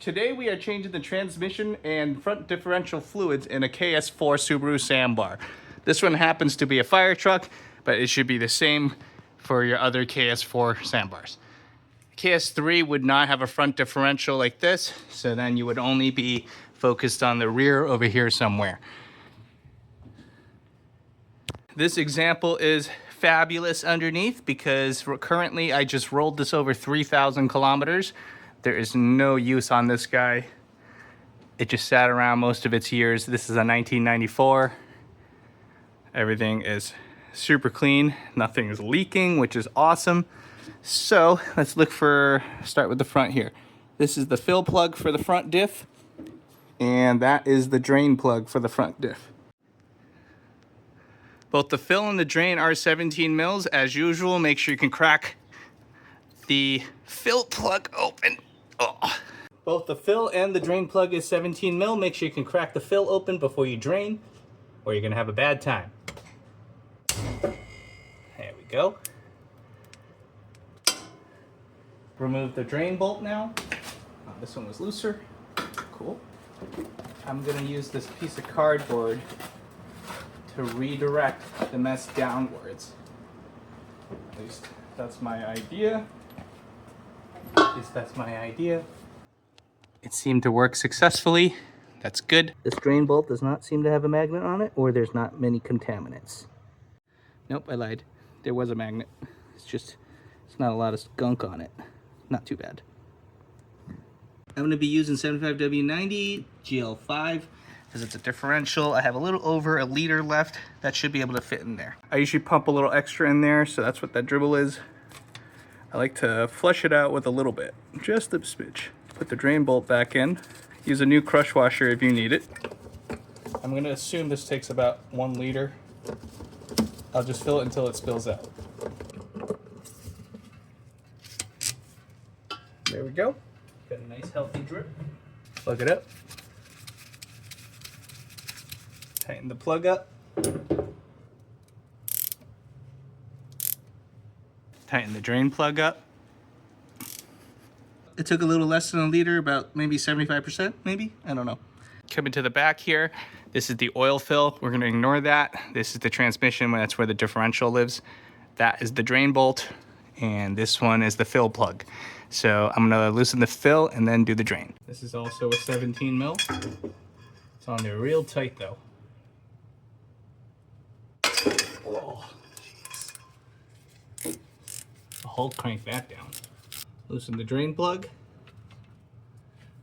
Today we are changing the transmission and front differential fluids in a KS4 Subaru Sambar. This one happens to be a fire truck, but it should be the same for your other KS4 Sambars. KS3 would not have a front differential like this, so then you would only be focused on the rear over here somewhere. This example is fabulous underneath because currently I just rolled this over 3,000 kilometers. There is no use on this guy. It just sat around most of its years. This is a 1994. Everything is super clean. Nothing is leaking, which is awesome. So let's start with the front here. This is the fill plug for the front diff, and that is the drain plug for the front diff. Both the fill and the drain are 17 mils. As usual, make sure you can crack the fill plug open. Oh. Both the fill and the drain plug is 17 mil. Make sure you can crack the fill open before you drain, or you're gonna have a bad time. There we go. Remove the drain bolt now. Oh, this one was looser. Cool. I'm gonna use this piece of cardboard to redirect the mess downwards. At least that's my idea. It seemed to work successfully. That's good. This drain bolt does not seem to have a magnet on it, or there's not many contaminants. Nope, I lied. There was a magnet. It's not a lot of gunk on it. Not too bad. I'm gonna be using 75W90 GL5 because it's a differential. I have a little over a liter left. That should be able to fit in there. I usually pump a little extra in there, so that's what that dribble is. I like to flush it out with a little bit, just a smidge. Put the drain bolt back in. Use a new crush washer if you need it. I'm gonna assume this takes about 1 liter. I'll just fill it until it spills out. There we go. Got a nice healthy drip. Plug it up. Tighten the plug up. Tighten the drain plug up. It took a little less than a liter, about maybe 75%, maybe? I don't know. Coming to the back here, this is the oil fill. We're gonna ignore that. This is the transmission, that's where the differential lives. That is the drain bolt, and this one is the fill plug. So I'm gonna loosen the fill and then do the drain. This is also a 17 mil. It's on there real tight though. Oh, jeez. I'll crank that down. Loosen the drain plug.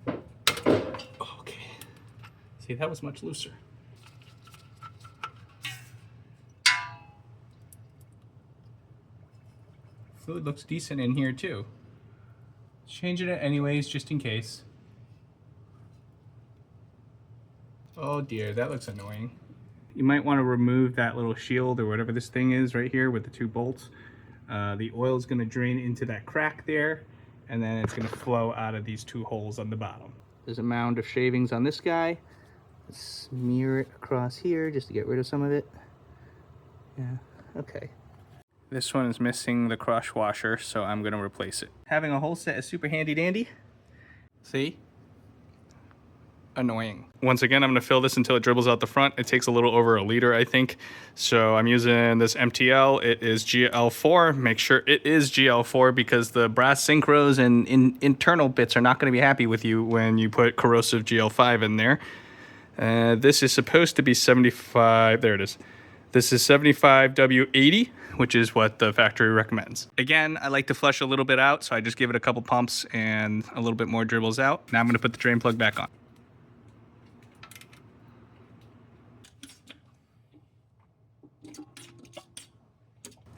Okay. See, that was much looser. Fluid looks decent in here too. Changing it anyways, just in case. Oh dear, that looks annoying. You might want to remove that little shield or whatever this thing is right here with the 2 bolts. The oil is going to drain into that crack there, and then it's going to flow out of these 2 holes on the bottom. There's a mound of shavings on this guy. Let's smear it across here just to get rid of some of it. Yeah, okay. This one is missing the crush washer, so I'm going to replace it. Having a whole set is super handy dandy. See? Annoying. Once again, I'm going to fill this until it dribbles out the front. It takes a little over a liter, I think. So I'm using this MTL. It is GL4. Make sure it is GL4 because the brass synchros and internal bits are not going to be happy with you when you put corrosive GL5 in there. This is supposed to be 75. There it is. This is 75W80, which is what the factory recommends. Again, I like to flush a little bit out, so I just give it a couple pumps and a little bit more dribbles out. Now I'm going to put the drain plug back on.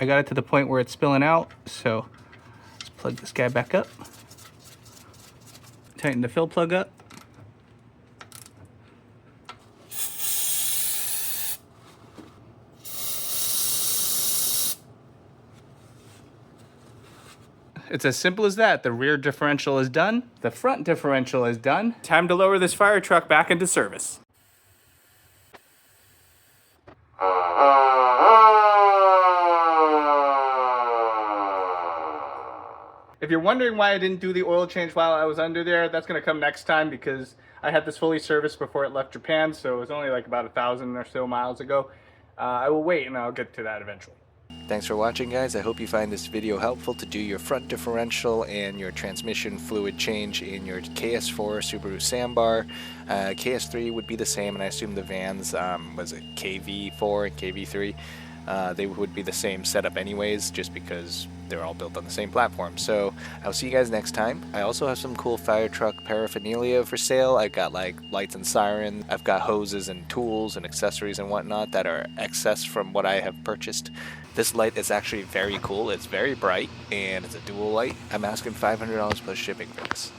I got it to the point where it's spilling out, so let's plug this guy back up. Tighten the fill plug up. It's as simple as that. The rear differential is done. The front differential is done. Time to lower this fire truck back into service. If you're wondering why I didn't do the oil change while I was under there, that's going to come next time because I had this fully serviced before it left Japan, so it was only like about 1,000 or so miles ago. I will wait and I'll get to that eventually. Thanks for watching, guys. I hope you find this video helpful to do your front differential and your transmission fluid change in your KS4 Subaru Sambar. KS3 would be the same, and I assume the vans, was it KV4 and KV3? They would be the same setup anyways, just because they're all built on the same platform. So I'll see you guys next time. I also have some cool fire truck paraphernalia for sale. I've got like lights and sirens. I've got hoses and tools and accessories and whatnot that are excess from what I have purchased. This light is actually very cool. It's very bright and it's a dual light. I'm asking $500 plus shipping for this.